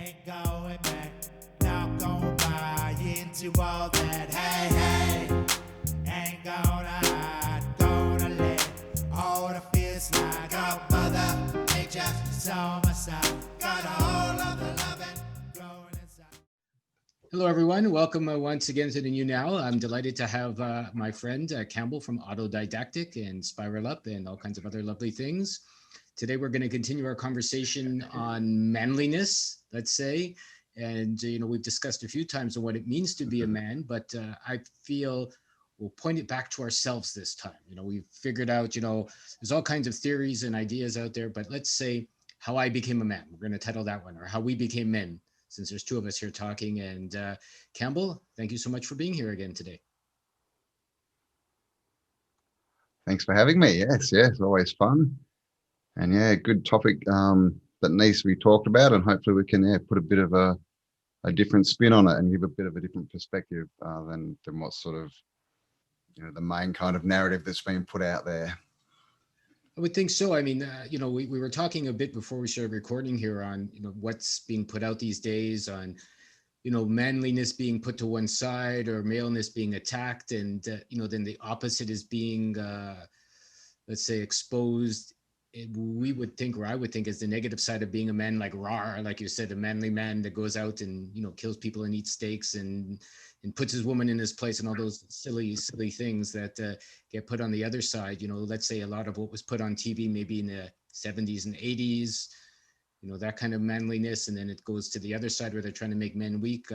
Ain't going back, not gonna buy into all that. Hey, hey, ain't gonna hide, gonna let all the fears slide. Got mother nature, it's on my side. Got a whole of the loving growing inside. Hello, everyone. Welcome once again to the new now. I'm delighted to have my friend Campbell from Auto Didactic and Spiral Up and all kinds of other lovely things. Today, we're going to continue our conversation on manliness, let's say. And, we've discussed a few times on what it means to be a man, but I feel we'll point it back to ourselves this time. We've figured out, there's all kinds of theories and ideas out there, but let's say how I became a man. We're going to title that one, or how we became men, since there's two of us here talking. And Campbell, thank you so much for being here again today. Thanks for having me. Yes, always fun. And good topic that needs to be talked about, and hopefully we can put a bit of a different spin on it and give a bit of a different perspective than what's sort of the main kind of narrative that's been put out there. I would think so. I mean, we were talking a bit before we started recording here on, what's being put out these days on, manliness being put to one side or maleness being attacked. And, then the opposite is being, let's say, exposed. We would think, or I would think, as the negative side of being a man, like rawr, like you said, a manly man that goes out and, kills people and eats steaks and puts his woman in his place and all those silly things that get put on the other side. Let's say a lot of what was put on TV maybe in the 70s and 80s, that kind of manliness. And then it goes to the other side where they're trying to make men weak.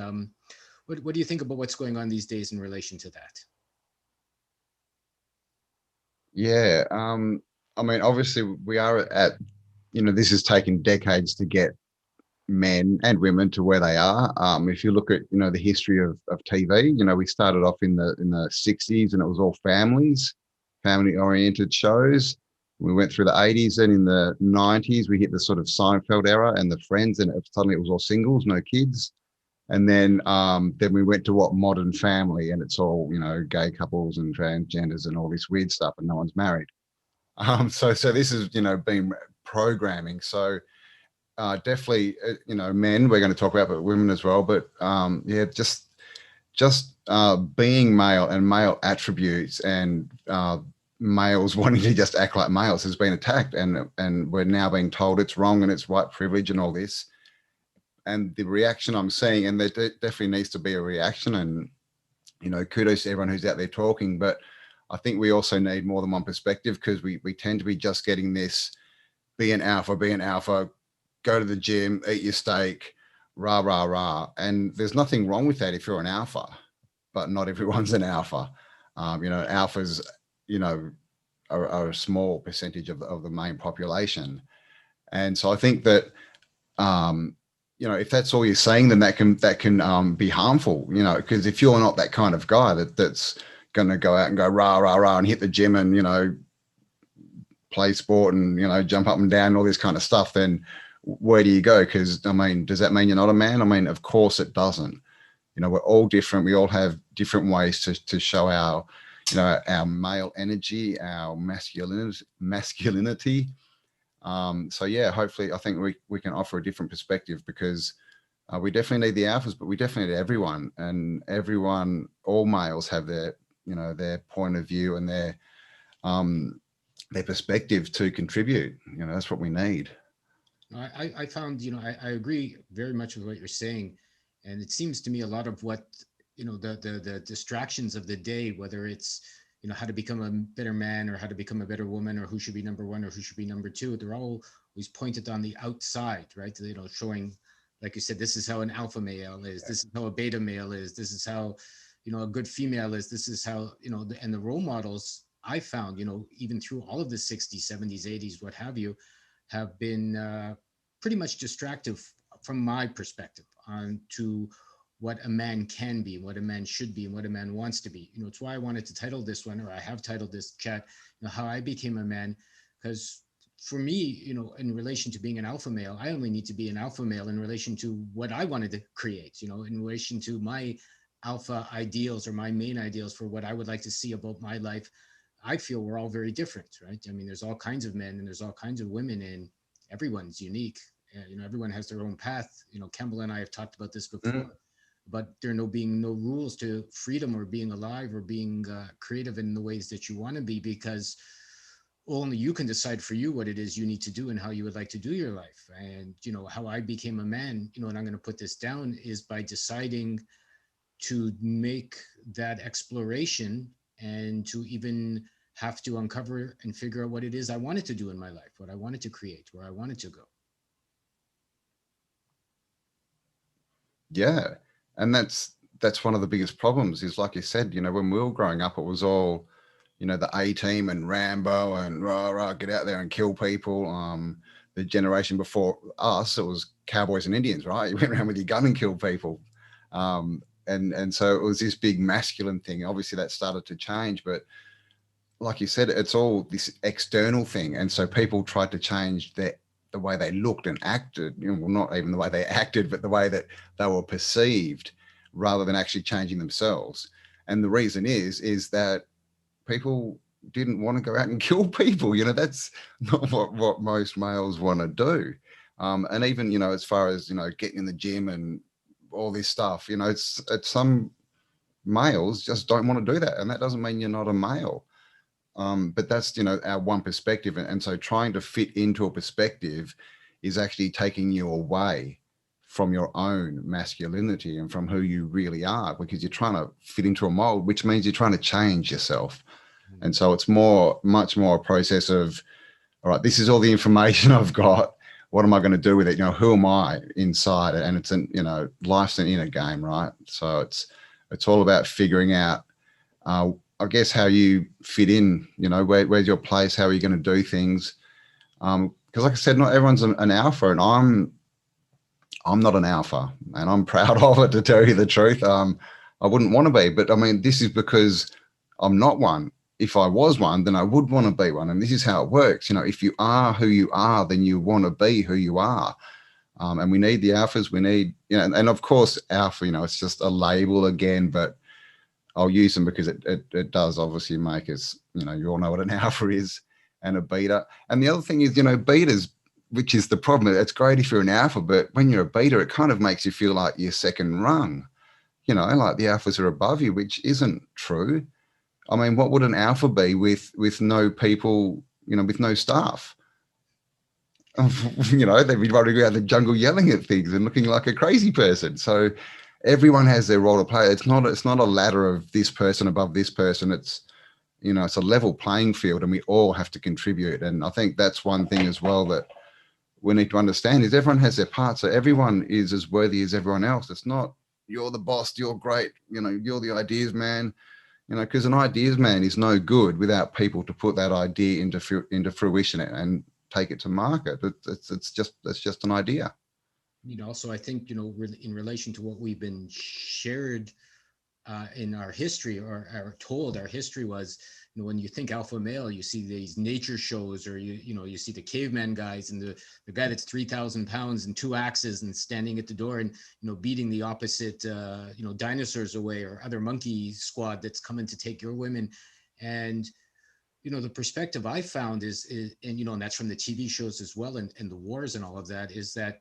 What do you think about what's going on these days in relation to that? Yeah, I mean, obviously we are at, this has taken decades to get men and women to where they are. If you look at, the history of TV, we started off in the 60s and it was all family oriented shows. We went through the 80s, and in the 90s, we hit the sort of Seinfeld era and the Friends, and suddenly it was all singles, no kids. And then we went to Modern Family, and it's all, gay couples and transgenders and all this weird stuff, and no one's married. So this is, been programming. So definitely, men we're going to talk about, but women as well. But just being male and male attributes and males wanting to just act like males has been attacked, and we're now being told it's wrong and it's white privilege and all this. And the reaction I'm seeing, and there definitely needs to be a reaction, and kudos to everyone who's out there talking, but I think we also need more than one perspective, because we tend to be just getting this, be an alpha, go to the gym, eat your steak, rah, rah, rah. And there's nothing wrong with that if you're an alpha, but not everyone's an alpha. Alphas, are a small percentage of the main population. And so I think that, if that's all you're saying, then that can be harmful, because if you're not that kind of guy that's going to go out and go rah, rah, rah and hit the gym and, play sport and, jump up and down and all this kind of stuff, then where do you go? Because, I mean, does that mean you're not a man? I mean, of course it doesn't. We're all different. We all have different ways to show our, our male energy, our masculinity. Hopefully I think we can offer a different perspective, because we definitely need the alphas, but we definitely need everyone, and all males have their, their point of view and their perspective to contribute. That's what we need. I found, I agree very much with what you're saying. And it seems to me a lot of what, the distractions of the day, whether it's, how to become a better man or how to become a better woman or who should be number one or who should be number two, they're all always pointed on the outside, right? Showing, like you said, this is how an alpha male is. This is how a beta male is. This is how, a good female is. This is how, and the role models I found, even through all of the 60s, 70s, 80s, what have you, have been pretty much distractive from my perspective on to what a man can be, what a man should be, and what a man wants to be. It's why I wanted to title this one, or I have titled this chat, how I became a man, because for me, in relation to being an alpha male, I only need to be an alpha male in relation to what I wanted to create, in relation to my alpha ideals or my main ideals for what I would like to see about my life. I feel we're all very different, right? I mean, there's all kinds of men and there's all kinds of women, and everyone's unique. Everyone has their own path. Cambell and I have talked about this Mm. before, but there being no rules to freedom or being alive or being creative in the ways that you want to be, because only you can decide for you what it is you need to do and how you would like to do your life. And how I became a man, and I'm going to put this down, is by deciding to make that exploration and to even have to uncover and figure out what it is I wanted to do in my life, what I wanted to create, where I wanted to go. Yeah, and that's one of the biggest problems is, like you said, when we were growing up, it was all, the A Team and Rambo and rah rah, get out there and kill people. The generation before us, it was cowboys and Indians, right? You went around with your gun and killed people. And so it was this big masculine thing. Obviously that started to change, but like you said, it's all this external thing. And so people tried to change the way they looked and acted, well, not even the way they acted, but the way that they were perceived, rather than actually changing themselves. And the reason is that people didn't want to go out and kill people. That's not what most males want to do. And even, as far as, getting in the gym and all this stuff, it's some males just don't want to do that. And that doesn't mean you're not a male. But that's, our one perspective. And so trying to fit into a perspective is actually taking you away from your own masculinity and from who you really are, because you're trying to fit into a mold, which means you're trying to change yourself. And so it's much more a process of, all right, this is all the information I've got. What am I going to do with it? Who am I inside? And it's life's an inner game, right? So it's all about figuring out, I guess, how you fit in, where's your place? How are you going to do things? Because like I said, not everyone's an alpha, and I'm not an alpha, and I'm proud of it, to tell you the truth. I wouldn't want to be, but I mean, this is because I'm not one. If I was one, then I would want to be one. And this is how it works. If you are who you are, then you want to be who you are. And we need the alphas. We need, and of course, alpha, it's just a label again, but I'll use them because it does obviously make us, you all know what an alpha is, and a beta. And the other thing is, betas, which is the problem. It's great if you're an alpha, but when you're a beta, it kind of makes you feel like you're second rung, like the alphas are above you, which isn't true. I mean, what would an alpha be with no people, with no staff? They'd be running around the jungle yelling at things and looking like a crazy person. So everyone has their role to play. It's not a ladder of this person above this person. It's, it's a level playing field, and we all have to contribute. And I think that's one thing as well that we need to understand, is everyone has their part. So everyone is as worthy as everyone else. It's not, you're the boss, you're great, you're the ideas man, because an ideas man is no good without people to put that idea into fruition and take it to market. It's just an idea. Also, I think, in relation to what we've been shared in our history, or told our history was, when you think alpha male, you see these nature shows, or you see the caveman guys, and the guy that's 3,000 pounds and 2 axes and standing at the door and beating the opposite dinosaurs away, or other monkey squad that's coming to take your women. And the perspective I found is and that's from the TV shows as well, and the wars and all of that, is that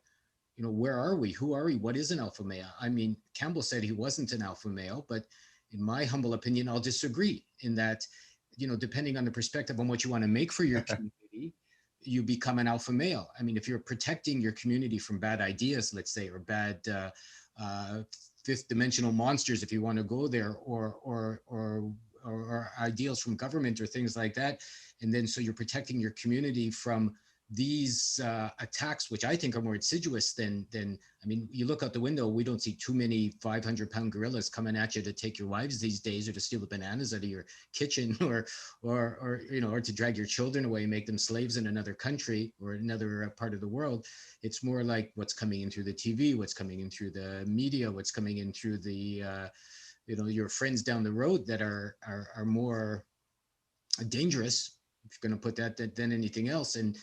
where are we? Who are we? What is an alpha male? I mean, Cambell said he wasn't an alpha male, but in my humble opinion, I'll disagree, in that, depending on the perspective on what you want to make for your community, you become an alpha male. I mean, if you're protecting your community from bad ideas, let's say, or bad fifth dimensional monsters, if you want to go there, or ideals from government or things like that, and then so you're protecting your community from these attacks, which I think are more insidious than I mean, you look out the window, we don't see too many 500-pound gorillas coming at you to take your wives these days, or to steal the bananas out of your kitchen, or to drag your children away and make them slaves in another country or another part of the world. It's more like what's coming in through the TV, what's coming in through the media, what's coming in through the your friends down the road that are more dangerous, if you're going to put that, than anything else. And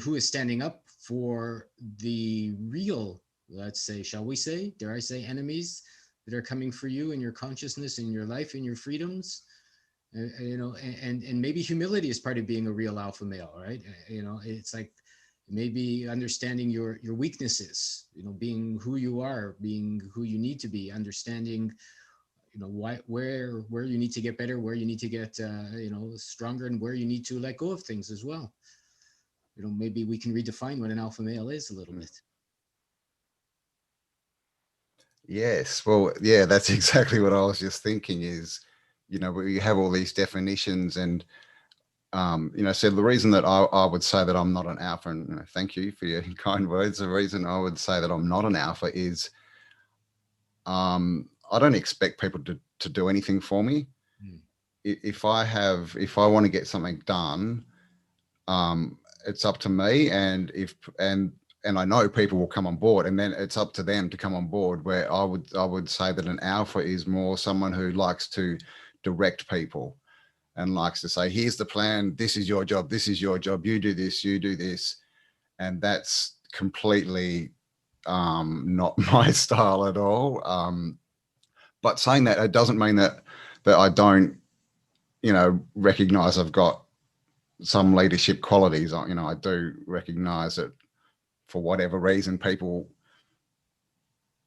who is standing up for the real, let's say, shall we say, dare I say, enemies that are coming for you and your consciousness and your life and your freedoms? And maybe humility is part of being a real alpha male, right? It's like, maybe understanding your weaknesses, being who you are, being who you need to be, understanding, where you need to get better, where you need to get, stronger, and where you need to let go of things as well. Maybe we can redefine what an alpha male is a little bit. Yes. Well, yeah, that's exactly what I was just thinking is, we have all these definitions and, so the reason that I would say that I'm not an alpha, and thank you for your kind words. The reason I would say that I'm not an alpha is I don't expect people to do anything for me. If I want to get something done, it's up to me, and I know people will come on board, and then it's up to them to come on board. Where I would say that an alpha is more someone who likes to direct people and likes to say, here's the plan, this is your job, you do this, you do this. And that's completely not my style at all. But saying that, it doesn't mean that I don't, recognize I've got some leadership qualities. I do recognize that for whatever reason, people,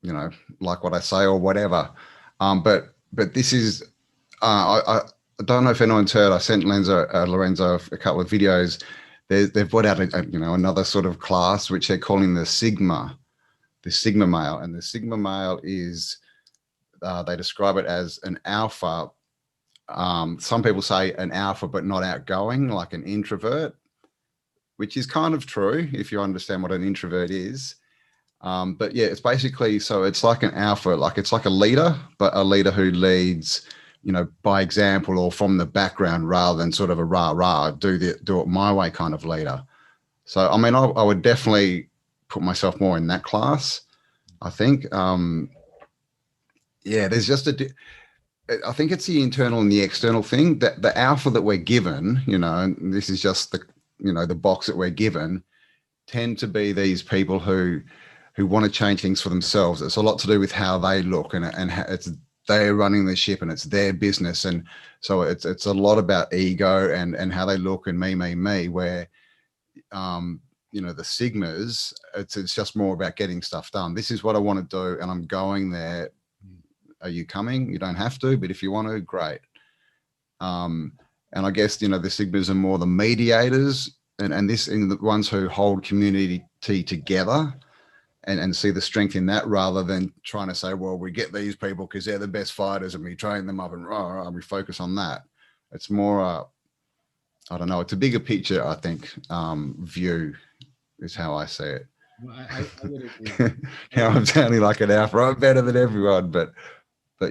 like what I say or whatever. But this is, I don't know if anyone's heard, I sent Lorenzo a couple of videos. They've put out another sort of class, which they're calling the Sigma male. And the Sigma male is, they describe it as an alpha. Some people say an alpha, but not outgoing, like an introvert, which is kind of true if you understand what an introvert is. But yeah, it's basically, so it's like an alpha, like it's like a leader, but a leader who leads, by example or from the background rather than sort of a rah, do it my way kind of leader. So, I mean, I would definitely put myself more in that class, I think. Yeah, there's just I think it's the internal and the external thing, that the alpha that we're given, and this is just the box that we're given, tend to be these people who want to change things for themselves. It's a lot to do with how they look, and it's they're running the ship and it's their business. And so it's a lot about ego and how they look and me, where, the Sigmas, it's just more about getting stuff done. This is what I want to do, and I'm going there. Are you coming? You don't have to, but if you want to, great. And I guess, the Sigmas are more the mediators and the ones who hold community together and see the strength in that, rather than trying to say, well, we get these people because they're the best fighters and we train them up and we focus on that. It's more, I don't know, it's a bigger picture, I think, view is how I see it. Well, I would agree. Now I'm sounding like an alpha. I'm better than everyone, but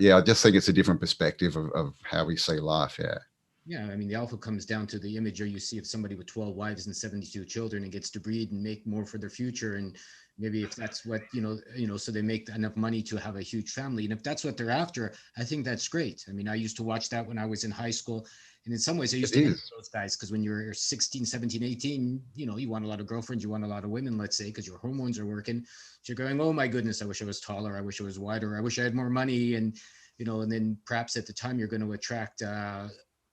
yeah, I just think it's a different perspective of how we see life. Yeah. Yeah, I mean, the alpha comes down to the imagery you see of somebody with 12 wives and 72 children and gets to breed and make more for their future. And maybe if that's what, so they make enough money to have a huge family. And if that's what they're after, I think that's great. I mean, I used to watch that when I was in high school. And in some ways, I used to envy those guys, because when you're 16, 17, 18, you want a lot of girlfriends, you want a lot of women, let's say, because your hormones are working. So you're going, oh my goodness, I wish I was taller, I wish I was wider, I wish I had more money. And, and then perhaps at the time you're going to attract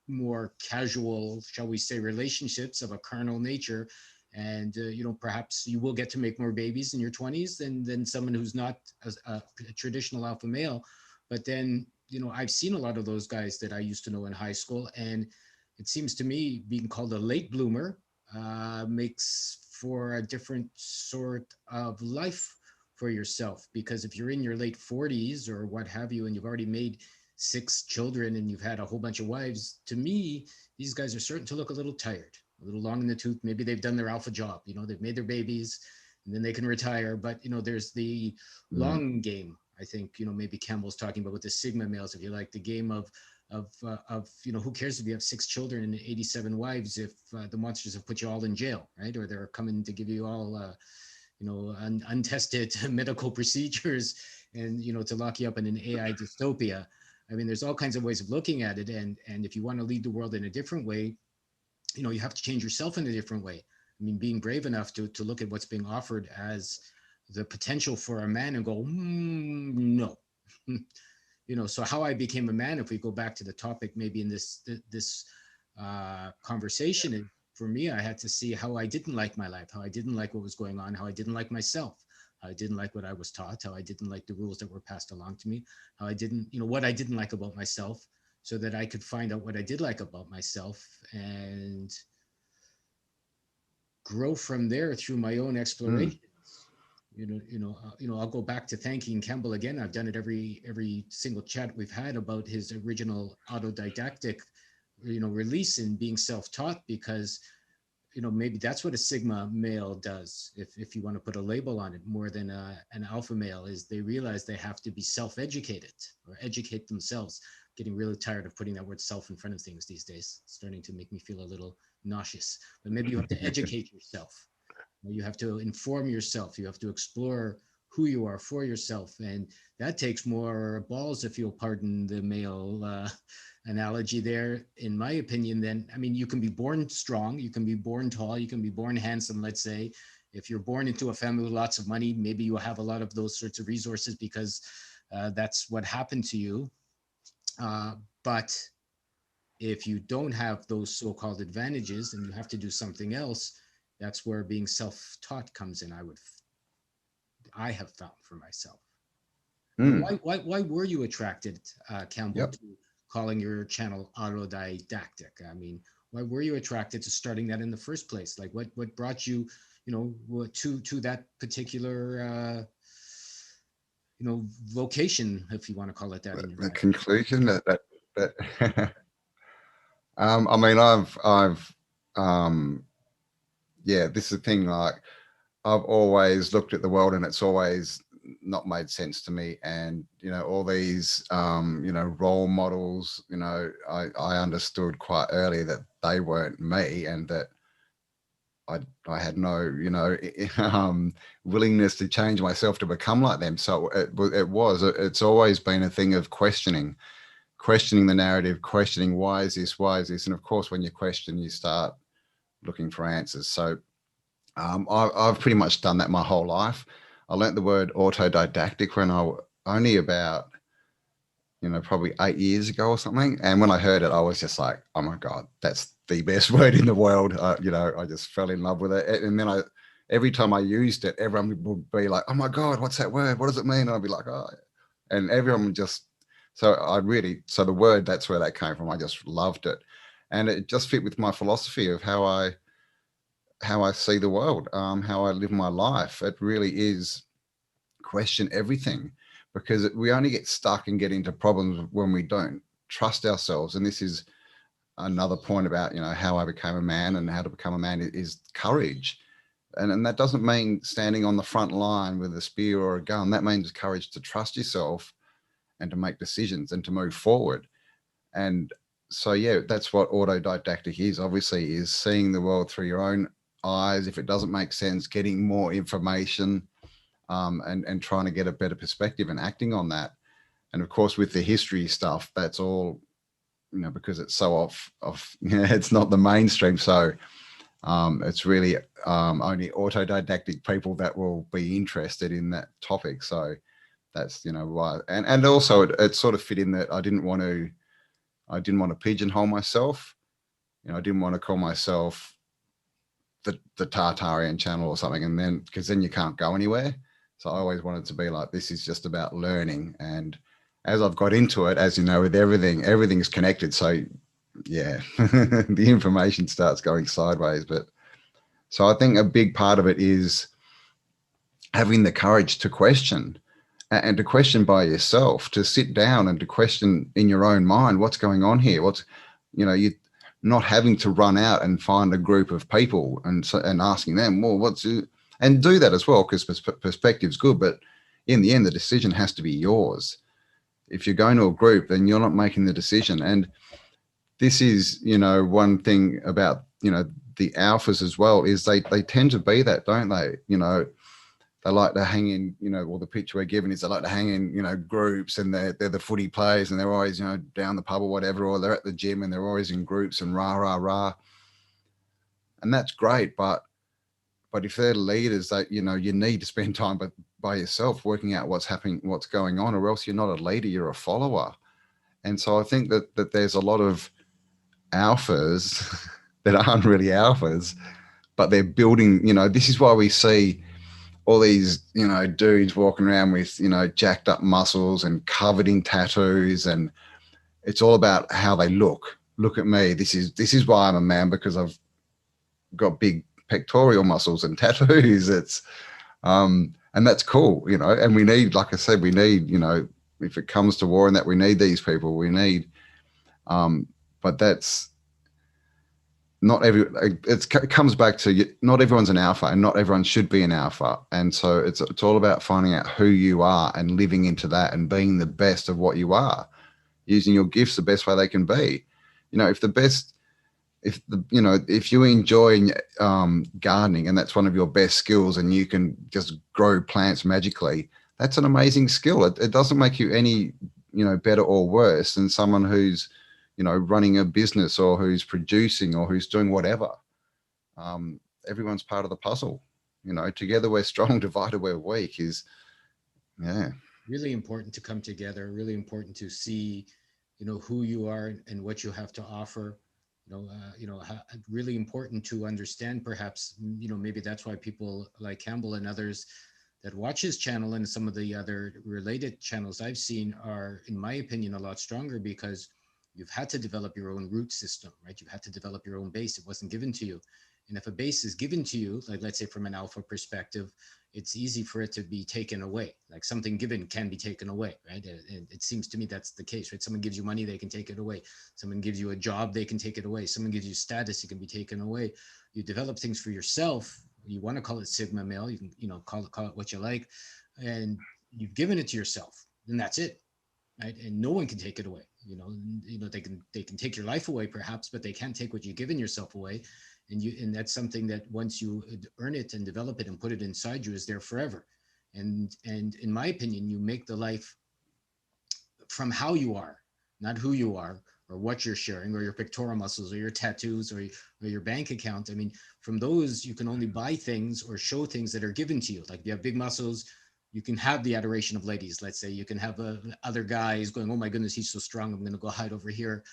more casual, shall we say, relationships of a carnal nature. And, perhaps you will get to make more babies in your 20s than someone who's not a traditional alpha male. But then, I've seen a lot of those guys that I used to know in high school. And it seems to me being called a late bloomer makes for a different sort of life for yourself. Because if you're in your late 40s or what have you, and you've already made 6 children and you've had a whole bunch of wives, to me, these guys are starting to look a little tired, a little long in the tooth. Maybe they've done their alpha job, they've made their babies and then they can retire. But, there's the long game, I think, maybe Cambell's talking about with the Sigma males, if you like, the game of who cares if you have 6 children and 87 wives if the monsters have put you all in jail, right? Or they're coming to give you all, untested medical procedures and, to lock you up in an AI dystopia. I mean, there's all kinds of ways of looking at it. And if you want to lead the world in a different way, you have to change yourself in a different way. I mean, being brave enough to look at what's being offered as the potential for a man and go, no. So how I became a man, if we go back to the topic, maybe in this conversation, for me, I had to see how I didn't like my life, how I didn't like what was going on, how I didn't like myself, how I didn't like what I was taught, how I didn't like the rules that were passed along to me, how I didn't, what I didn't like about myself, so that I could find out what I did like about myself and grow from there through my own exploration. I'll go back to thanking Cambell again. I've done it every single chat we've had about his original autodidactic, release in being self-taught, because, maybe that's what a Sigma male does. If you want to put a label on it, more than an alpha male, is they realize they have to be self-educated or educate themselves. Getting really tired of putting that word self in front of things these days. It's starting to make me feel a little nauseous, but maybe you have to educate yourself. You have to inform yourself. You have to explore who you are for yourself. And that takes more balls, if you'll pardon the male analogy there, in my opinion. Then, you can be born strong, you can be born tall, you can be born handsome, let's say. If you're born into a family with lots of money, maybe you have a lot of those sorts of resources because that's what happened to you. But if you don't have those so-called advantages and you have to do something else, that's where being self-taught comes in. I have found for myself. Why were you attracted, Cambell, to calling your channel Auto Didactic? Why were you attracted to starting that in the first place? Like, what brought you, to that particular, vocation, if you want to call it that. The conclusion that this is the thing. Like, I've always looked at the world and it's always not made sense to me. And, all these, role models, I understood quite early that they weren't me, and that I had no, willingness to change myself to become like them. So it's always been a thing of questioning the narrative, questioning why is this? And of course, when you question, you start looking for answers. So I've pretty much done that my whole life. I learnt the word autodidactic when I only about, probably 8 years ago or something. And when I heard it, I was just like, oh my God, that's the best word in the world. I just fell in love with it. And then every time I used it, everyone would be like, oh my God, what's that word? What does it mean? And I'd be like, oh, and everyone would just, so the word, that's where that came from. I just loved it. And it just fit with my philosophy of how I see the world, how I live my life. It really is question everything, because we only get stuck and get into problems when we don't trust ourselves. And this is another point about, how I became a man, and how to become a man is courage. And that doesn't mean standing on the front line with a spear or a gun. That means courage to trust yourself and to make decisions and to move forward. And so, that's what autodidactic is, obviously, is seeing the world through your own eyes. If it doesn't make sense, getting more information, and trying to get a better perspective and acting on that. And of course, with the history stuff, that's all, because it's so off, it's not the mainstream. So it's really only autodidactic people that will be interested in that topic. So that's, why. And also it sort of fit in that I didn't want to pigeonhole myself. I didn't want to call myself the Tartarian channel or something, and then, because then you can't go anywhere. So I always wanted to be like, this is just about learning. And as I've got into it, as you know, with everything's connected. So the information starts going sideways. But so I think a big part of it is having the courage to question, and to question by yourself, to sit down and to question in your own mind, what's going on here? You not having to run out and find a group of people and asking them, well, and do that as well, because perspective's good. But in the end, the decision has to be yours. If you're going to a group, then you're not making the decision. And this is, one thing about, the alphas as well, is they tend to be that, don't they? They like to hang in, the picture we're given is they like to hang in, groups, and they're the footy players, and they're always, down the pub or whatever, or they're at the gym and they're always in groups and rah, rah, rah. And that's great. But if they're leaders, that, you need to spend time by yourself working out what's happening, what's going on, or else you're not a leader, you're a follower. And so I think that there's a lot of alphas that aren't really alphas, but they're building, this is why we see all these, dudes walking around with, jacked up muscles and covered in tattoos. And it's all about how they look. Look at me. This is why I'm a man, because I've got big pectoral muscles and tattoos. It's, and that's cool, and we need, like I said, we need, if it comes to war and that, we need these people, we need, but that's not it comes back to, not everyone's an alpha, and not everyone should be an alpha. And so it's all about finding out who you are and living into that and being the best of what you are, using your gifts the best way they can be. If you enjoy gardening and that's one of your best skills, and you can just grow plants magically, that's an amazing skill. It doesn't make you any, better or worse than someone who's, running a business, or who's producing, or who's doing whatever. Everyone's part of the puzzle. Together we're strong, divided we're weak is, really important to come together, really important to see, who you are and what you have to offer. Really important to understand, perhaps, maybe that's why people like Cambell and others that watch his channel and some of the other related channels I've seen are, in my opinion, a lot stronger, because you've had to develop your own root system, right? You've had to develop your own base. It wasn't given to you. And if a base is given to you, like let's say from an alpha perspective, it's easy for it to be taken away. Like something given can be taken away, right? It seems to me that's the case, right? Someone gives you money, they can take it away. Someone gives you a job, they can take it away. Someone gives you status, it can be taken away. You develop things for yourself. You want to call it Sigma male, you can, call it what you like, and you've given it to yourself, and that's it, right? And no one can take it away. They can take your life away perhaps, but they can't take what you've given yourself away. And that's something that once you earn it and develop it and put it inside you, is there forever. And in my opinion, you make the life from how you are, not who you are or what you're sharing or your pectoral muscles or your tattoos or your bank account. I mean, from those, you can only buy things or show things that are given to you. Like you have big muscles, you can have the adoration of ladies. Let's say you can have other guys going, oh my goodness, he's so strong, I'm going to go hide over here.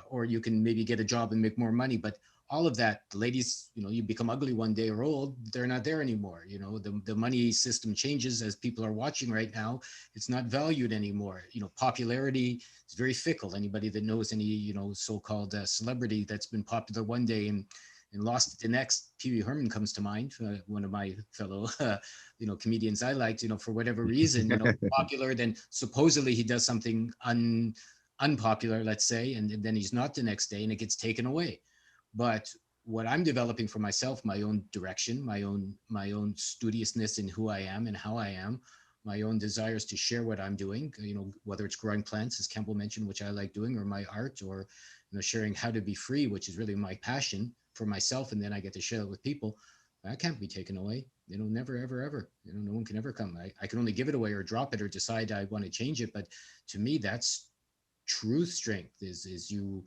Or you can maybe get a job and make more money. But all of that, the ladies, you become ugly one day or old, they're not there anymore. The money system changes as people are watching right now. It's not valued anymore. Popularity is very fickle. Anybody that knows any, so-called celebrity that's been popular one day and lost it the next, Pee Wee Herman comes to mind, one of my fellow, comedians I liked, for whatever reason, popular, then supposedly he does something unpopular, let's say, and then he's not the next day and it gets taken away. But what I'm developing for myself, my own direction, my own studiousness in who I am and how I am, my own desires to share what I'm doing, whether it's growing plants, as Cambell mentioned, which I like doing, or my art, or sharing how to be free, which is really my passion for myself, and then I get to share it with people. That can't be taken away. Never, ever, ever. No one can ever come. I can only give it away or drop it or decide I want to change it. But to me, that's true strength. Is you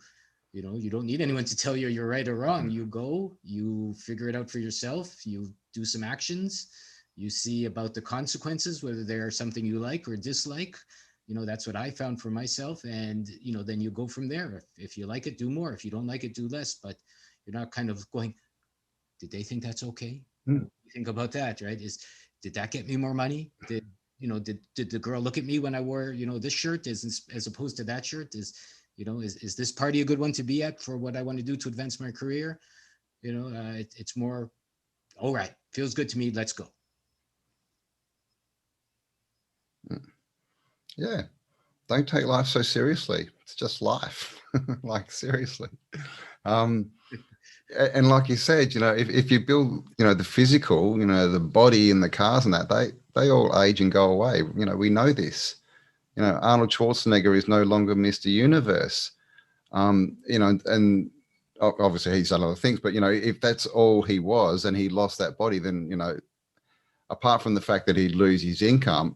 don't need anyone to tell you you're right or wrong. You go, you figure it out for yourself. You do some actions. You see about the consequences, whether they are something you like or dislike. That's what I found for myself. And, then you go from there. If you like it, do more. If you don't like it, do less. But you're not kind of going, did they think that's okay? What do you think about that, right? Did that get me more money? Did the girl look at me when I wore, this shirt as opposed to that shirt? Is this party a good one to be at for what I want to do to advance my career? It's more, all right, feels good to me, let's go. Yeah. Don't take life so seriously. It's just life. Like, seriously. And like you said, if you build, the physical, the body and the cars and that, they all age and go away. We know this. Arnold Schwarzenegger is no longer Mr. Universe. And obviously he's done other things, but if that's all he was and he lost that body, then apart from the fact that he'd lose his income,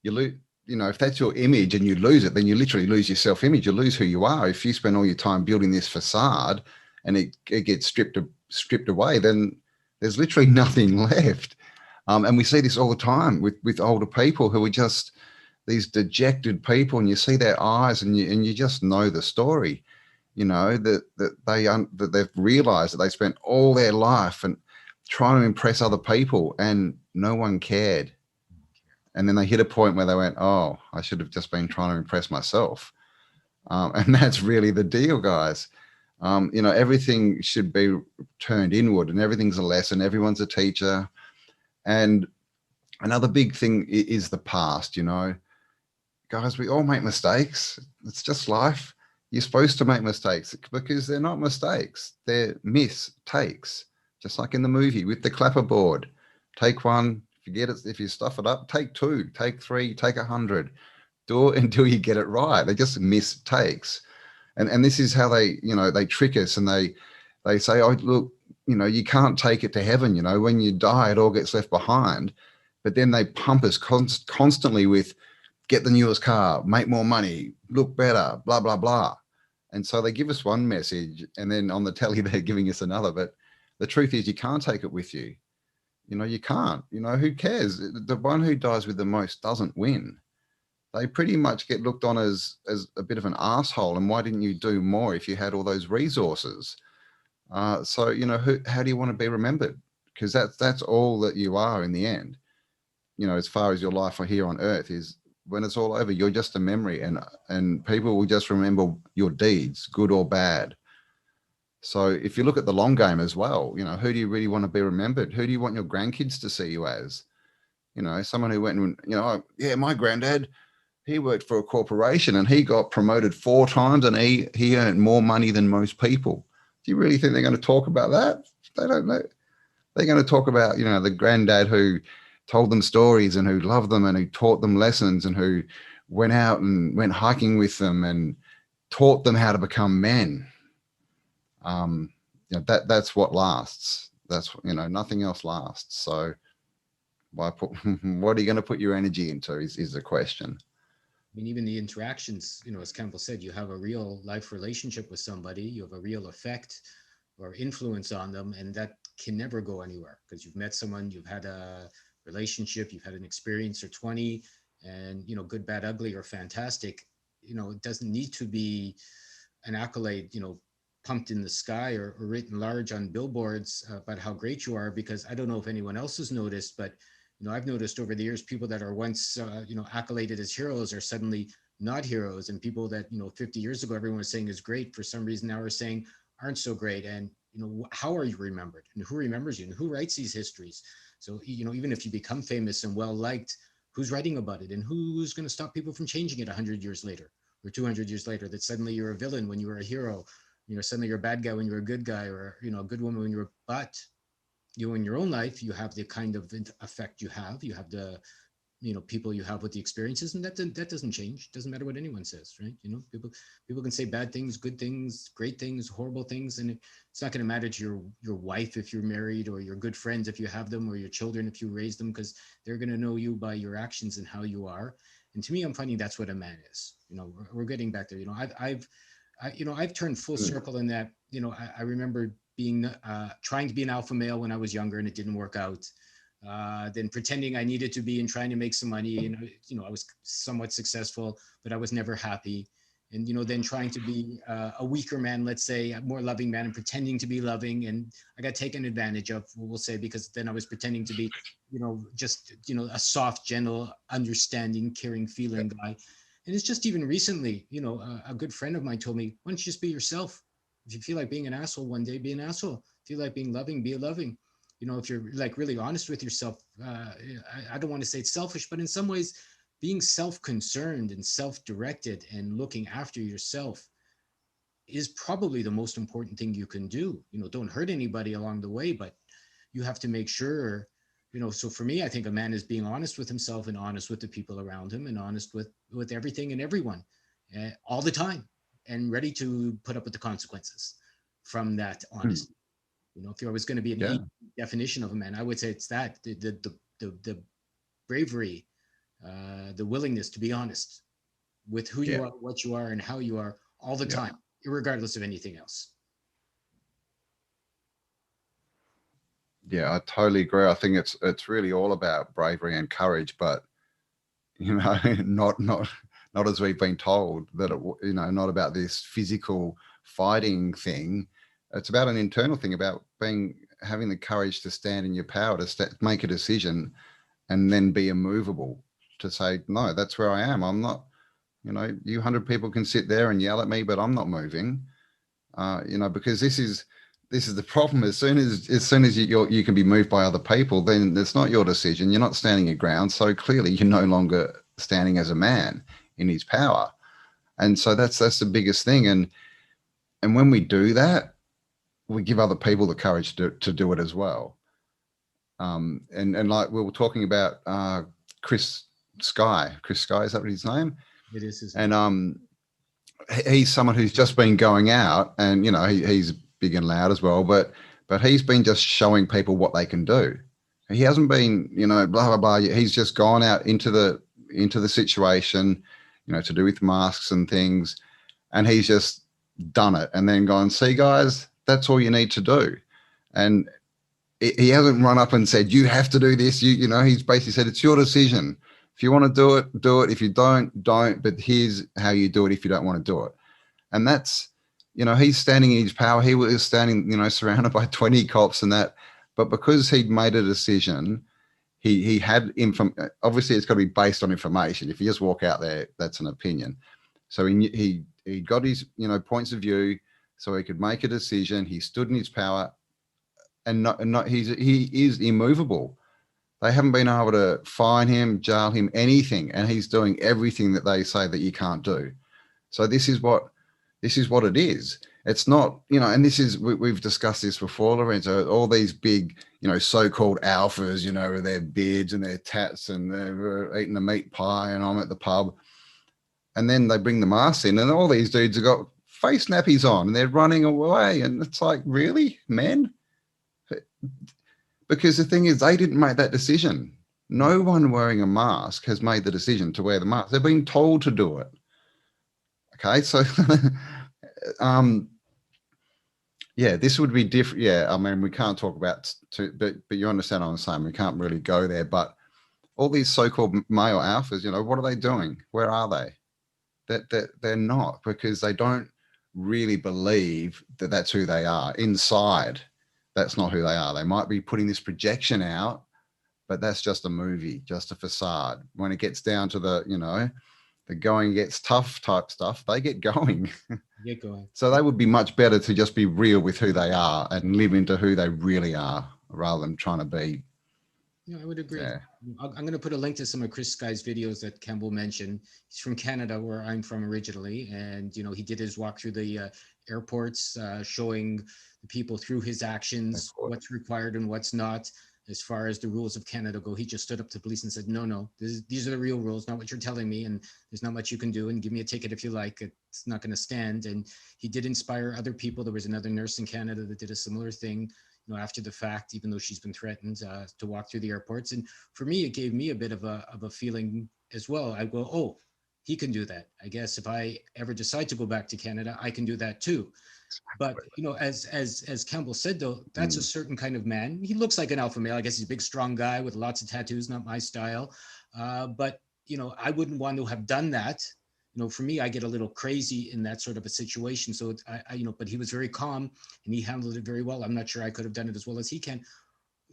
you lose. If that's your image and you lose it, then you literally lose your self-image. You lose who you are. If you spend all your time building this facade and it gets stripped away, then there's literally nothing left. And we see this all the time with older people who are just these dejected people, and you see their eyes and you just know the story. you know, that they've realized that they spent all their life and trying to impress other people and no one cared. And then they hit a point where they went, oh, I should have just been trying to impress myself. And that's really the deal, guys. You know, everything should be turned inward and everything's a lesson. Everyone's a teacher. And another big thing is the past, you know. Guys, we all make mistakes. It's just life. You're supposed to make mistakes because they're not mistakes. They're mistakes. Just like in the movie with the clapperboard. Take one, forget it. If you stuff it up, take two, take three, take 100. Do it until you get it right. They're just mistakes. And this is how they, you know, they trick us and they say, oh, look, you know, you can't take it to heaven. You know, when you die, it all gets left behind. But then they pump us constantly with get the newest car, make more money, look better, blah, blah, blah. And so they give us one message and then on the telly, they're giving us another. But the truth is you can't take it with you. You know, you can't, you know, who cares? The one who dies with the most doesn't win. They pretty much get looked on as a bit of an asshole. And why didn't you do more if you had all those resources? So, you know, how do you want to be remembered? Because that's all that you are in the end. You know, as far as your life here on earth is, when it's all over, you're just a memory, and people will just remember your deeds, good or bad. So if you look at the long game as well, you know, who do you really want to be remembered? Who do you want your grandkids to see you as? You know, someone who went and, you know, oh, yeah, my granddad, he worked for a corporation and he got promoted 4 times and he earned more money than most people. Do you really think they're going to talk about that? They don't know. They're going to talk about, you know, the granddad who told them stories and who loved them and who taught them lessons and who went out and went hiking with them and taught them how to become men. You know, that's what lasts. That's, you know, nothing else lasts. So why put, what are you going to put your energy into is the question. I mean, even the interactions, you know, as Campbell said, you have a real life relationship with somebody, you have a real effect or influence on them, and that can never go anywhere because you've met someone, you've had a relationship, you've had an experience or 20, and, you know, good, bad, ugly, or fantastic. You know, it doesn't need to be an accolade, you know, pumped in the sky or written large on billboards about how great you are, because I don't know if anyone else has noticed, but you know, I've noticed over the years, people that are once, you know, accoladed as heroes are suddenly not heroes. And people that, you know, 50 years ago, everyone was saying is great, for some reason now are saying aren't so great. And, you know, how are you remembered and who remembers you and who writes these histories? So, you know, even if you become famous and well-liked, who's writing about it and who's going to stop people from changing it 100 years later or 200 years later, that suddenly you're a villain when you were a hero, you know, suddenly you're a bad guy when you're a good guy, or, you know, a good woman when you're, but you in your own life, you have the kind of effect you have the, you know, people you have with the experiences, and that doesn't change. It doesn't matter what anyone says, right? You know, people can say bad things, good things, great things, horrible things, and it's not going to matter to your wife if you're married, or your good friends if you have them, or your children if you raise them, because they're going to know you by your actions and how you are. And to me, I'm finding that's what a man is. You know, we're getting back there. You know, you know, I've turned full circle in that. You know, I remember being trying to be an alpha male when I was younger, and it didn't work out. Then pretending I needed to be and trying to make some money, and you know, I was somewhat successful, but I was never happy. And you know, then trying to be a weaker man, let's say, a more loving man, and pretending to be loving, and I got taken advantage of, we'll say, because then I was pretending to be, you know, just, you know, a soft, gentle, understanding, caring, feeling guy. And it's just even recently, you know, a good friend of mine told me, why don't you just be yourself? If you feel like being an asshole one day, be an asshole. If you like being loving, be a loving. You know, if you're like really honest with yourself, I don't want to say it's selfish, but in some ways, being self-concerned and self-directed and looking after yourself is probably the most important thing you can do. You know, don't hurt anybody along the way, but you have to make sure, you know. So for me, I think a man is being honest with himself and honest with the people around him and honest with everything and everyone all the time, and ready to put up with the consequences from that honesty. You know, if there was going to be an Yeah. easy definition of a man, I would say it's that the bravery, the willingness to be honest with who you Yeah. are, what you are, and how you are all the Yeah. time, regardless of anything else. Yeah, I totally agree. I think it's really all about bravery and courage, but you know, not not as we've been told that, not about this physical fighting thing. It's about an internal thing, about having the courage to stand in your power, to make a decision and then be immovable, to say, no, that's where I am. I'm not, you 100 people can sit there and yell at me, but I'm not moving, because this is the problem. As soon as you can be moved by other people, then it's not your decision. You're not standing your ground. So clearly you're no longer standing as a man in his power. And so that's the biggest thing. And when we do that, we give other people the courage to do it as well. And like we were talking about Chris Sky, is that what his name? It is his name. name. And he's someone who's just been going out, and he's big and loud as well, but he's been just showing people what they can do. He hasn't been, blah blah blah. He's just gone out into the situation, to do with masks and things, and he's just done it, and then gone, see guys, that's all you need to do. And he hasn't run up and said, you have to do this. He's basically said, it's your decision. If you want to do it, do it. If you don't, but here's how you do it if you don't want to do it. And that's, he's standing in his power. He was standing, surrounded by 20 cops and that. But because he'd made a decision, he had obviously it's got to be based on information. If you just walk out there, that's an opinion. So he got his, points of view so he could make a decision. He stood in his power, and he is immovable. They haven't been able to fine him, jail him, anything, and he's doing everything that they say that you can't do. So this is what it is. It's not, and this is, we've discussed this before, Lorenzo, all these big, so-called alphas, with their beards and their tats, and they're eating a meat pie, and I'm at the pub. And then they bring the masks in, and all these dudes have got face nappies on, and they're running away. And it's like, really, men? Because the thing is, they didn't make that decision. No one wearing a mask has made the decision to wear the mask. They've been told to do it. Okay, so yeah, this would be different. Yeah, I mean, we can't talk about, but you understand what I'm saying. We can't really go there. But all these so-called male alphas, what are they doing? Where are they? That they're not, because they don't really believe that that's who they are inside. That's not who they are. They might be putting this projection out, but that's just a movie, just a facade. When it gets down to the going gets tough type stuff, they get going. Get going. So they would be much better to just be real with who they are and live into who they really are, rather than trying to be. Yeah, I would agree. Yeah. I'm going to put a link to some of Chris Sky's videos that Cambell mentioned. He's from Canada, where I'm from originally. And, he did his walk through the airports, showing the people through his actions, what's required and what's not. As far as the rules of Canada go, he just stood up to police and said, no, these are the real rules, not what you're telling me. And there's not much you can do. And give me a ticket if you like. It's not going to stand. And he did inspire other people. There was another nurse in Canada that did a similar thing, after the fact, even though she's been threatened to walk through the airports. And for me, it gave me a bit of a feeling as well. I go, oh, he can do that. I guess if I ever decide to go back to Canada, I can do that too. But, as Cambell said, though, that's a certain kind of man. He looks like an alpha male. I guess he's a big, strong guy with lots of tattoos, not my style. But, I wouldn't want to have done that. For me, I get a little crazy in that sort of a situation. So but he was very calm and he handled it very well. I'm not sure I could have done it as well as he can.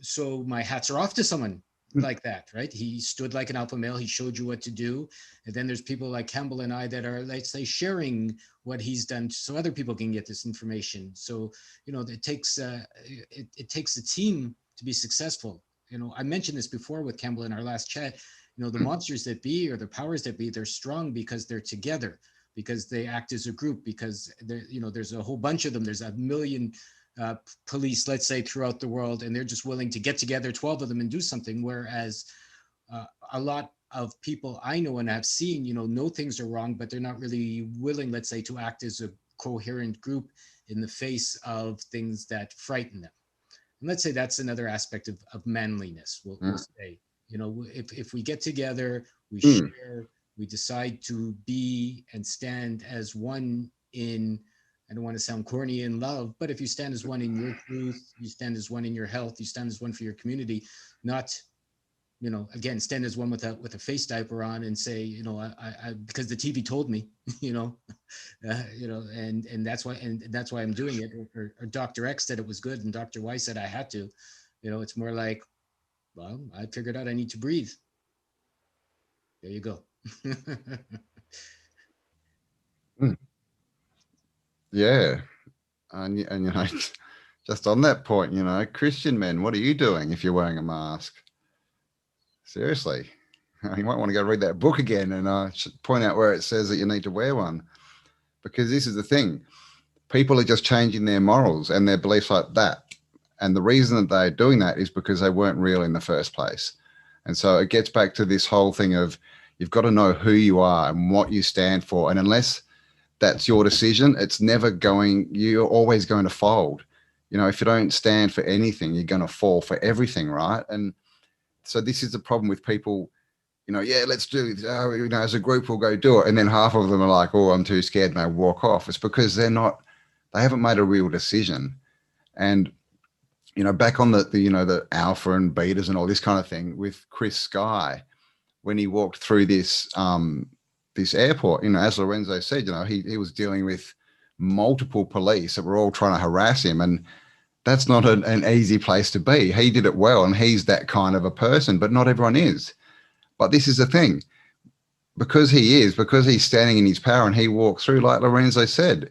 So my hats are off to someone like that, right? He stood like an alpha male. He showed you what to do. And then there's people like Cambell and I that are, let's say, sharing what he's done so other people can get this information. So, it takes it takes a team to be successful. I mentioned this before with Cambell in our last chat. The monsters that be, or the powers that be, they're strong because they're together, because they act as a group, because there's a whole bunch of them. There's a million police, let's say, throughout the world, and they're just willing to get together, 12 of them, and do something. Whereas a lot of people I know and have seen, know things are wrong, but they're not really willing, let's say, to act as a coherent group in the face of things that frighten them. And let's say that's another aspect of manliness, we'll say. If we get together, we share, we decide to be and stand as one in, I don't want to sound corny, in love, but if you stand as one in your truth, you stand as one in your health, you stand as one for your community, not you know, again, stand as one with a face diaper on and say, you know, I because the TV told me, you know, and that's why I'm doing it. Or Dr. X said it was good, and Dr. Y said I had to. You know, it's more like, well, I figured out I need to breathe. There you go. Mm. Yeah. And you know, just on that point, you know, Christian men, what are you doing if you're wearing a mask? Seriously. You might want to go read that book again and point out where it says that you need to wear one. Because this is the thing. People are just changing their morals and their beliefs like that. And the reason that they're doing that is because they weren't real in the first place. And so it gets back to this whole thing of you've got to know who you are and what you stand for. And unless that's your decision, you're always going to fold. You know, if you don't stand for anything, you're going to fall for everything, right? And so this is the problem with people, you know, yeah, let's do it. You know, as a group, we'll go do it. And then half of them are like, oh, I'm too scared, and they walk off. It's because they haven't made a real decision. And, you know, back on the you know, the alpha and betas and all this kind of thing with Chris Sky, when he walked through this airport, you know, as Lorenzo said, you know, he was dealing with multiple police that were all trying to harass him. And that's not an easy place to be. He did it well, and he's that kind of a person, but not everyone is. But this is the thing, because he's standing in his power and he walked through, like Lorenzo said,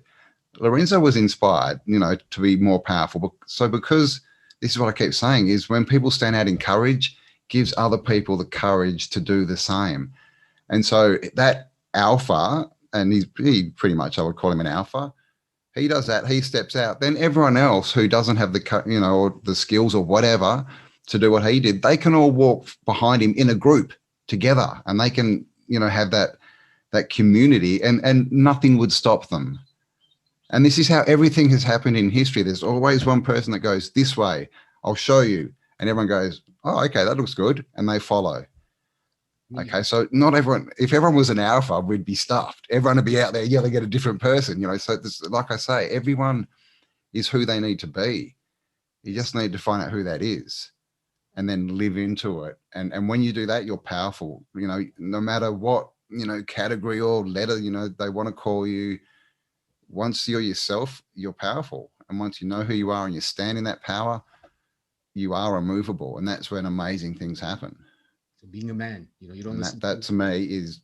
Lorenzo was inspired, you know, to be more powerful. So because this is what I keep saying is when people stand out in courage, gives other people the courage to do the same. And so that alpha, and he pretty much, I would call him an alpha. He does that. He steps out. Then everyone else who doesn't have the, you know, or the skills or whatever to do what he did, they can all walk behind him in a group together, and they can, you know, have that community, and nothing would stop them. And this is how everything has happened in history. There's always one person that goes, this way, I'll show you. And everyone goes, oh, okay, that looks good. And they follow. Okay, so not everyone, if everyone was an alpha, we'd be stuffed. Everyone would be out there yelling at a different person, you know. So this, like I say, everyone is who they need to be. You just need to find out who that is and then live into it. And when you do that, you're powerful, you know, no matter what, you know, category or letter, you know, they want to call you. Once you're yourself, you're powerful. And once you know who you are and you stand in that power, you are immovable. And that's when amazing things happen. So being a man, you know, you don't and listen. That to me is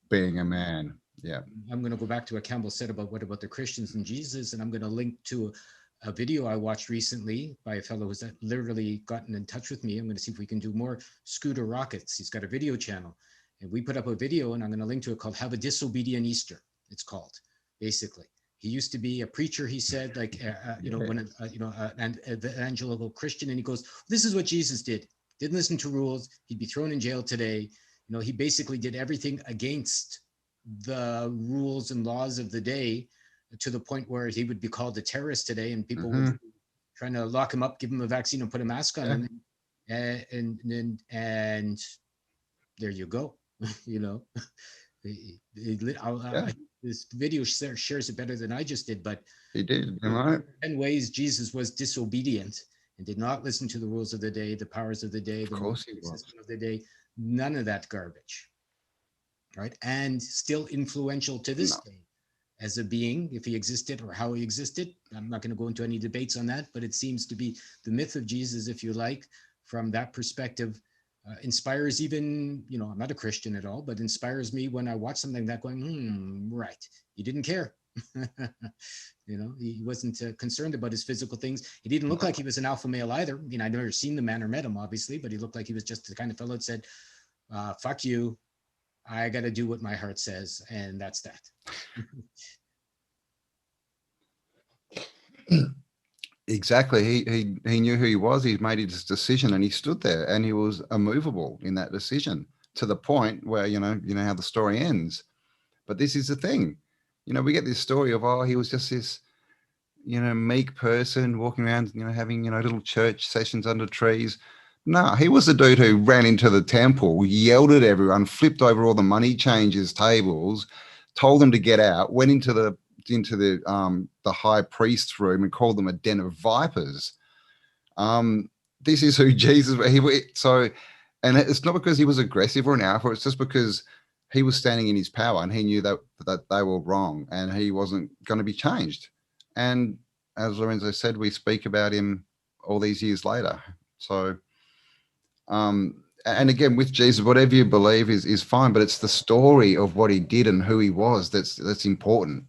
being a man. Yeah. I'm going to go back to what Cambell said about what about the Christians and Jesus, and I'm going to link to a video I watched recently by a fellow who's literally gotten in touch with me. I'm going to see if we can do more Scooter Rockets. He's got a video channel, and we put up a video, and I'm going to link to it called "Have a Disobedient Easter." It's called, basically. He used to be a preacher. He said, like, you know, when you know, an evangelical Christian, and he goes, "This is what Jesus did. Didn't listen to rules. He'd be thrown in jail today. You know, he basically did everything against the rules and laws of the day, to the point where he would be called a terrorist today, and people would be trying to lock him up, give him a vaccine, and put a mask on him, and there you go." You know, this video shares it better than I just did, but he did. Right? 10 ways Jesus was disobedient and did not listen to the rules of the day, the powers of the day, the system of the day, none of that garbage. Right? And still influential to this day as a being, if he existed or how he existed. I'm not going to go into any debates on that, but it seems to be the myth of Jesus, if you like, from that perspective, inspires even, you know, I'm not a Christian at all, but inspires me when I watch something like that going, right, he didn't care. You know, he wasn't concerned about his physical things. He didn't look like he was an alpha male either. You know, I've never seen the man or met him, obviously, but he looked like he was just the kind of fellow that said, fuck you, I got to do what my heart says, and that's that. Exactly. He knew who he was. He made his decision, and he stood there, and he was immovable in that decision, to the point where, you know how the story ends. But this is the thing, you know, we get this story of, oh, he was just this, you know, meek person walking around, you know, having, you know, little church sessions under trees. No, he was the dude who ran into the temple, yelled at everyone, flipped over all the money changers' tables, told them to get out, went into the high priest's room and called them a den of vipers. This is who Jesus. So And it's not because he was aggressive or an alpha. It's just because he was standing in his power and he knew that they were wrong and he wasn't going to be changed. And as Lorenzo said, we speak about him all these years later. So, and again, with Jesus, whatever you believe is fine, but it's the story of what he did and who he was that's important.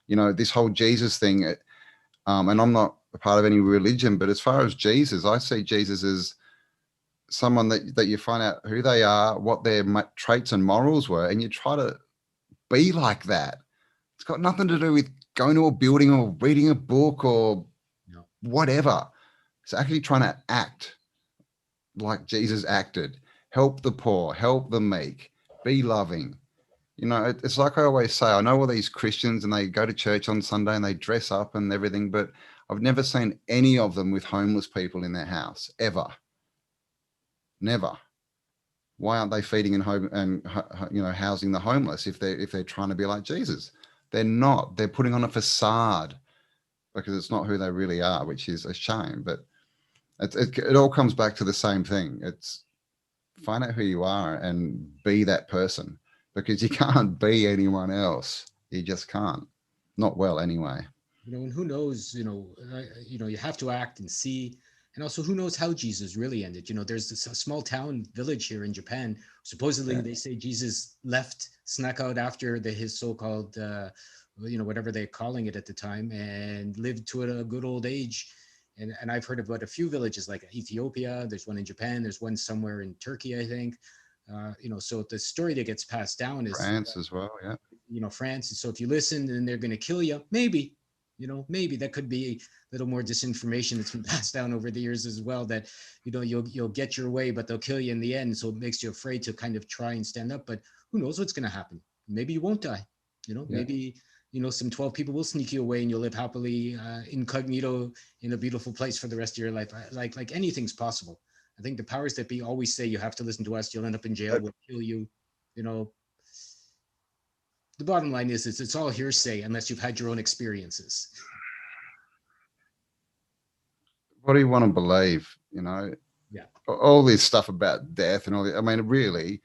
You know, this whole Jesus thing, and I'm not a part of any religion, but as far as Jesus, I see Jesus as someone that you find out who they are, what their traits and morals were, and you try to be like that. It's got nothing to do with going to a building or reading a book or whatever. It's actually trying to act like Jesus acted. Help the poor, help the meek, be loving. You know, it's like I always say, I know all these Christians and they go to church on Sunday and they dress up and everything, but I've never seen any of them with homeless people in their house, ever. Never. Why aren't they feeding and home and housing the homeless if they're trying to be like Jesus? They're not. They're putting on a facade because it's not who they really are, which is a shame. But it all comes back to the same thing. It's find out who you are and be that person, because you can't be anyone else. You just can't. Not well, anyway. And who knows, you have to act and see. And also, who knows how Jesus really ended? There's this small town village here in Japan. Supposedly, they say Jesus snuck out after his so-called, whatever they're calling it at the time, and lived to a good old age. And I've heard about a few villages like Ethiopia. There's one in Japan. There's one somewhere in Turkey, I think. So the story that gets passed down is France as well, yeah. France. So if you listen, then they're going to kill you. Maybe that could be a little more disinformation that's been passed down over the years as well, that you'll get your way, but they'll kill you in the end. So it makes you afraid to kind of try and stand up. But who knows what's going to happen? Maybe you won't die. Maybe some 12 people will sneak you away and you'll live happily incognito in a beautiful place for the rest of your life. Like anything's possible. I think the powers that be always say you have to listen to us. You'll end up in jail. We'll kill you. The bottom line is it's all hearsay unless you've had your own experiences. What do you want to believe? Yeah. All this stuff about death and all that. I mean, really,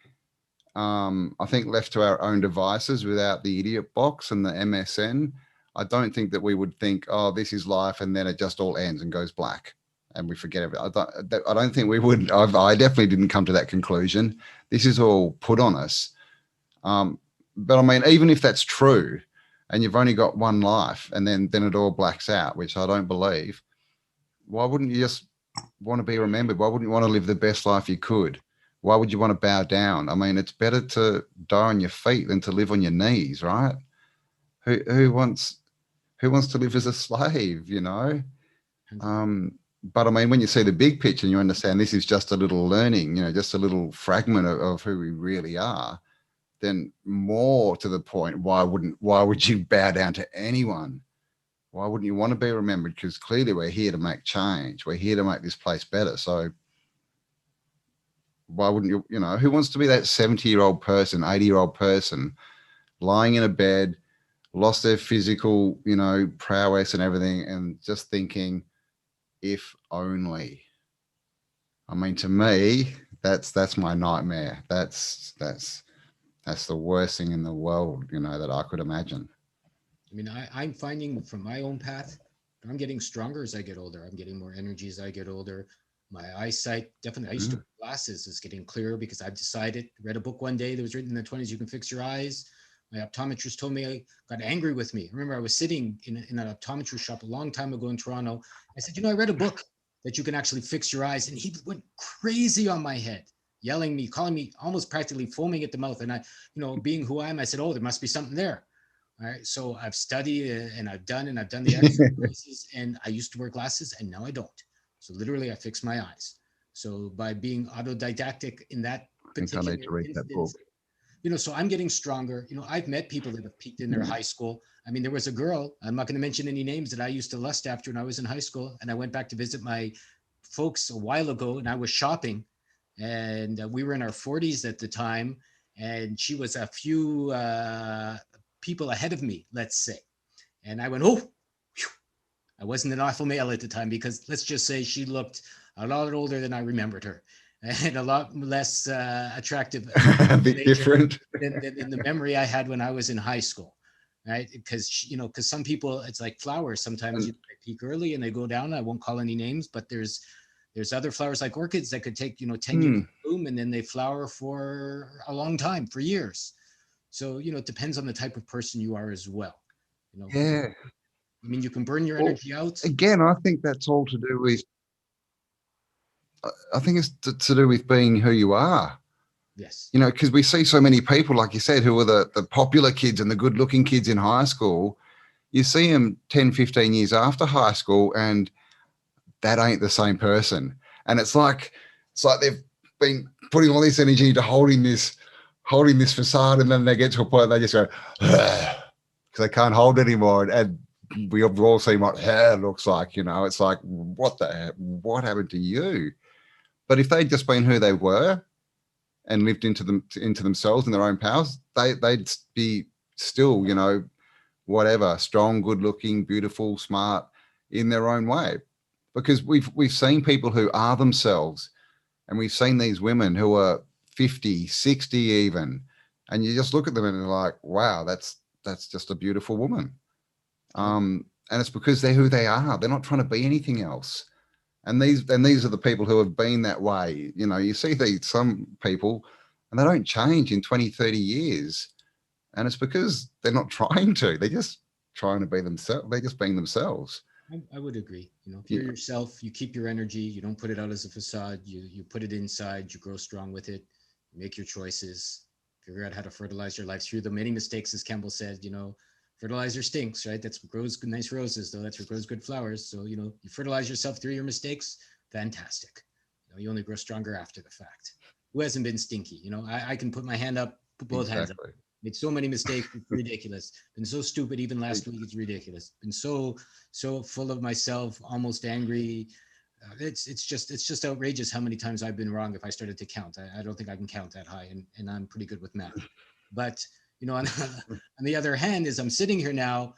I think left to our own devices without the idiot box and the MSN, I don't think that we would think, oh, this is life, and then it just all ends and goes black and we forget everything. I don't think we would. I definitely didn't come to that conclusion. This is all put on us. But I mean, even if that's true and you've only got one life and then it all blacks out, which I don't believe, why wouldn't you just want to be remembered? Why wouldn't you want to live the best life you could? Why would you want to bow down? I mean, it's better to die on your feet than to live on your knees, right? Who wants to live as a slave, But I mean, when you see the big picture and you understand this is just a little learning, just a little fragment of who we really are, then more to the point, why would you bow down to anyone? Why wouldn't you want to be remembered? Because clearly we're here to make change. We're here to make this place better. So why wouldn't you, who wants to be that 70-year-old person, 80-year-old person lying in a bed, lost their physical, prowess and everything, and just thinking, if only. I mean, to me, that's my nightmare. That's the worst thing in the world, that I could imagine. I mean, I'm finding from my own path, I'm getting stronger as I get older. I'm getting more energy as I get older. My eyesight, definitely, I used to wear glasses, is getting clearer because I've read a book one day that was written in the 1920s, you can fix your eyes. My optometrist told me, I got angry with me. I remember I was sitting in an optometrist shop a long time ago in Toronto. I said, I read a book that you can actually fix your eyes. And he went crazy on my head, yelling me, calling me, almost practically foaming at the mouth. And I, being who I am, I said, oh, there must be something there. All right. So I've studied and I've done the exercises, and I used to wear glasses and now I don't. So literally I fixed my eyes. So by being autodidactic in that particular I need to read instance, that book. So I'm getting stronger. I've met people that have peaked in their high school. I mean, there was a girl, I'm not going to mention any names, that I used to lust after when I was in high school. And I went back to visit my folks a while ago, and I was shopping, and we were in our 40s at the time. And she was a few people ahead of me, let's say. And I went, oh, whew. I wasn't an alpha male at the time, because let's just say she looked a lot older than I remembered her. and a lot less attractive A bit teenager different. than the memory I had when I was in high school, right? Because because some people, it's like flowers. Sometimes And- they peak early and they go down. I won't call any names, but there's other flowers like orchids that could take 10 years Hmm, to bloom, and then they flower for a long time, for years. So it depends on the type of person you are as well. yeah. I mean, you can burn your Well, energy out. again, I think that's all to do with. I think it's to do with being who you are. Yes. Because we see so many people, like you said, who are the popular kids and the good looking kids in high school. You see them 10, 15 years after high school, and that ain't the same person. And it's like they've been putting all this energy into holding this facade, and then they get to a point they just go, because they can't hold it anymore. And we've all seen what hair looks like. It's like, what happened to you? But if they'd just been who they were and lived into themselves and their own powers, they'd be still, whatever, strong, good looking, beautiful, smart in their own way. Because we've seen people who are themselves, and we've seen these women who are 50, 60 even, and you just look at them and you're like, wow, that's just a beautiful woman. And it's because they're who they are. They're not trying to be anything else. And these are the people who have been that way. You see some people, and they don't change in 20, 30 years. And it's because they're not trying to. They're just trying to be themselves. They're just being themselves. I would agree. If Yeah. you're yourself, you keep your energy, you don't put it out as a facade, you put it inside, you grow strong with it, you make your choices, figure out how to fertilize your life through the many mistakes, as Campbell said. Fertilizer stinks, right? That's what grows nice roses, though. That's what grows good flowers. So, you fertilize yourself through your mistakes, fantastic. You only grow stronger after the fact. Who hasn't been stinky? I can put my hand up, put both hands up. Exactly. Made so many mistakes, it's ridiculous. Been so stupid even last week, it's ridiculous. Been so full of myself, almost angry. It's just outrageous how many times I've been wrong. If I started to count, I don't think I can count that high, and I'm pretty good with math. But on the other hand, as I'm sitting here now,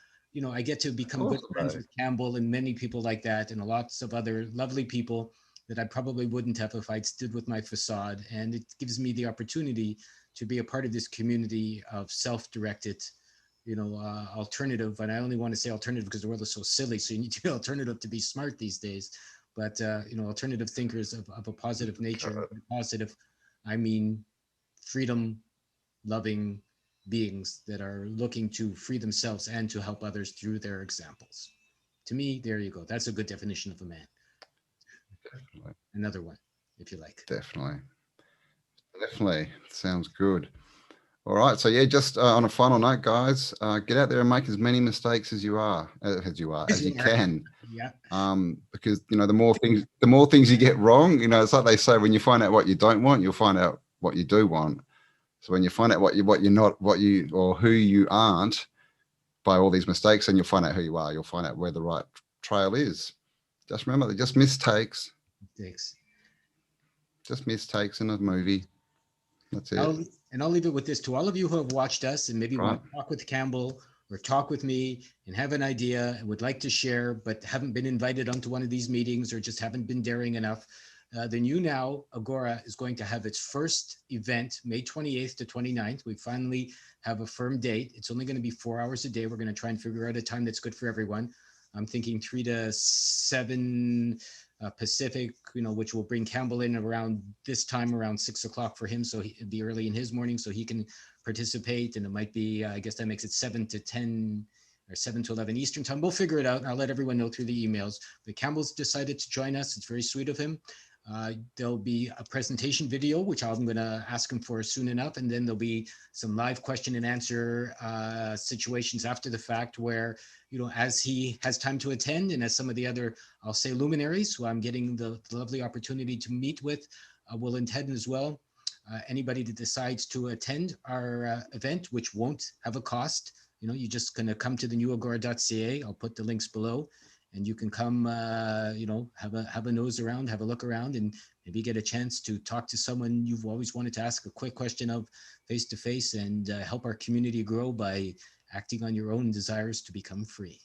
I get to become good friends with Campbell and many people like that, and lots of other lovely people that I probably wouldn't have if I'd stood with my facade. And it gives me the opportunity to be a part of this community of self-directed, alternative. And I only want to say alternative because the world is so silly. So you need to be alternative to be smart these days. But, alternative thinkers of a positive nature. Positive, I mean, freedom loving beings that are looking to free themselves and to help others through their examples. To me, there you go. That's a good definition of a man. Definitely. Another one, if you like. Definitely. Sounds good. All right. So yeah, just on a final note, guys, get out there and make as many mistakes as you can. Yeah. Because the more things you get wrong, it's like they say, when you find out what you don't want, you'll find out what you do want. So when you find out what you're not, or who you aren't by all these mistakes, then you'll find out who you are. You'll find out where the right trail is. Just remember, they're just mistakes. Thanks. Just mistakes in a movie. That's it. I'll leave it with this to all of you who have watched us and maybe Right. want to talk with Campbell or talk with me and have an idea and would like to share, but haven't been invited onto one of these meetings or just haven't been daring enough. The New Now Agora is going to have its first event, May 28th to 29th. We finally have a firm date. It's only going to be 4 hours a day. We're going to try and figure out a time that's good for everyone. I'm thinking 3 to 7 Pacific, which will bring Campbell in around this time, around 6 o'clock for him. So it'd be early in his morning so he can participate. And it might be, I guess that makes it 7 to 10 or 7 to 11 Eastern time. We'll figure it out and I'll let everyone know through the emails. But Campbell's decided to join us. It's very sweet of him. There'll be a presentation video, which I'm going to ask him for soon enough. And then there'll be some live question and answer situations after the fact where, as he has time to attend and as some of the other, I'll say luminaries who I'm getting the lovely opportunity to meet with will attend as well. Anybody that decides to attend our event, which won't have a cost, you're just going to come to the newagora.ca. I'll put the links below. And you can come, have a nose around, have a look around, and maybe get a chance to talk to someone you've always wanted to ask a quick question of face to face, and help our community grow by acting on your own desires to become free.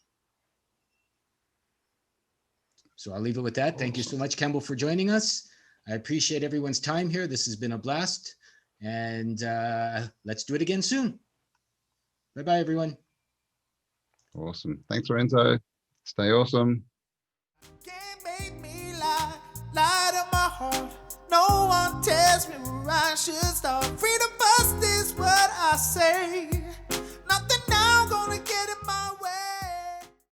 So I'll leave it with that. Thank you so much, Campbell, for joining us. I appreciate everyone's time here. This has been a blast. And let's do it again soon. Bye-bye, everyone. Awesome. Thanks, Lorenzo. Stay awesome. Can't make me lie to my heart. No one tells me where I should start. Freedom